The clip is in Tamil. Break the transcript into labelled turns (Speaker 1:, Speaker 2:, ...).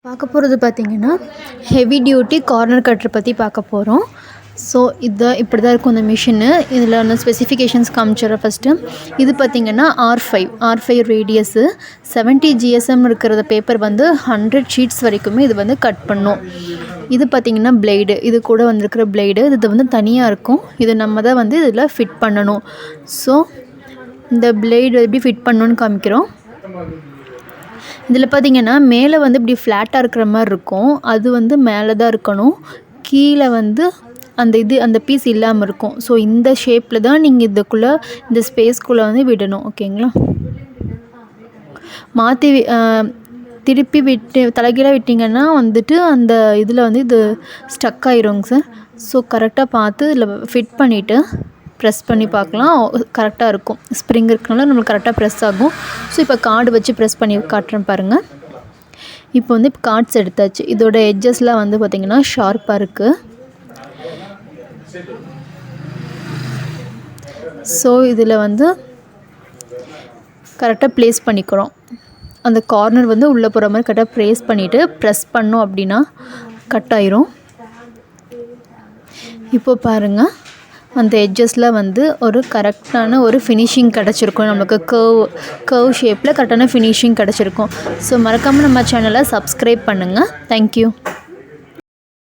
Speaker 1: பார்க்க போகிறது பார்த்திங்கன்னா ஹெவி டியூட்டி கார்னர் கட்டர் பற்றி பார்க்க போகிறோம். ஸோ இப்படி தான் இருக்கும் இந்த மிஷினு. இதில் நான் ஸ்பெசிஃபிகேஷன்ஸ் காமிச்சிடுறேன் ஃபஸ்ட்டு. இது பார்த்திங்கன்னா R5 ரேடியஸு 70 GSM இருக்கிற பேப்பர் வந்து 100 ஷீட்ஸ் வரைக்குமே இது வந்து கட் பண்ணும். இது பார்த்திங்கன்னா பிளேடு, இது கூட வந்திருக்கிற பிளேடு. இது வந்து தனியாக இருக்கும். இது நம்ம தான் வந்து இதில் ஃபிட் பண்ணணும். ஸோ இந்த பிளேடு எப்படி ஃபிட் பண்ணணுன்னு காமிக்கிறோம். இதில் பார்த்திங்கன்னா மேலே வந்து இப்படி ஃப்ளாட்டாக இருக்கிற மாதிரி இருக்கும். அது வந்து மேலே தான் இருக்கணும். கீழே வந்து அந்த பீஸ் இல்லாமல் இருக்கும். ஸோ இந்த ஷேப்பில் தான் நீங்கள் இதுக்குள்ளே இந்த ஸ்பேஸ்க்குள்ளே வந்து விடணும். ஓகேங்களா? மாற்றி திருப்பி விட்டு தலைகீழாக விட்டிங்கன்னா வந்துட்டு அந்த இதில் வந்து இது ஸ்டக் ஆயிருங்க சார். ஸோ கரெக்டாக பார்த்து இதில் ஃபிட் பண்ணிவிட்டு ப்ரெஸ் பண்ணி பார்க்கலாம். கரெக்டாக இருக்கும். ஸ்ப்ரிங் இருக்கனால நம்மளுக்கு கரெக்டாக ப்ரெஸ் ஆகும். ஸோ இப்போ கார்டு வச்சு ப்ரெஸ் பண்ணி காட்டுறேன் பாருங்கள். இப்போ வந்து கார்ட்ஸ் எடுத்தாச்சு. இதோட எட்ஜஸ்லாம் வந்து பார்த்திங்கன்னா ஷார்ப்பாக இருக்குது. ஸோ இதில் வந்து கரெக்டாக ப்ளேஸ் பண்ணிக்கிறோம். அந்த கார்னர் வந்து உள்ளே போகிற மாதிரி கரெக்டாக ப்ளேஸ் பண்ணிவிட்டு ப்ரெஸ் பண்ணோம் அப்படின்னா கட் ஆயிரும். இப்போ பாருங்கள், அந்த எட்ஜஸில் வந்து ஒரு கரெக்டான ஒரு ஃபினிஷிங் கிடச்சிருக்கும். நமக்கு கர்வ் ஷேப்பில் கரெக்டான ஃபினிஷிங் கிடச்சிருக்கும். ஸோ மறக்காமல் நம்ம சேனலை சப்ஸ்கிரைப் பண்ணுங்கள். தேங்க்யூ.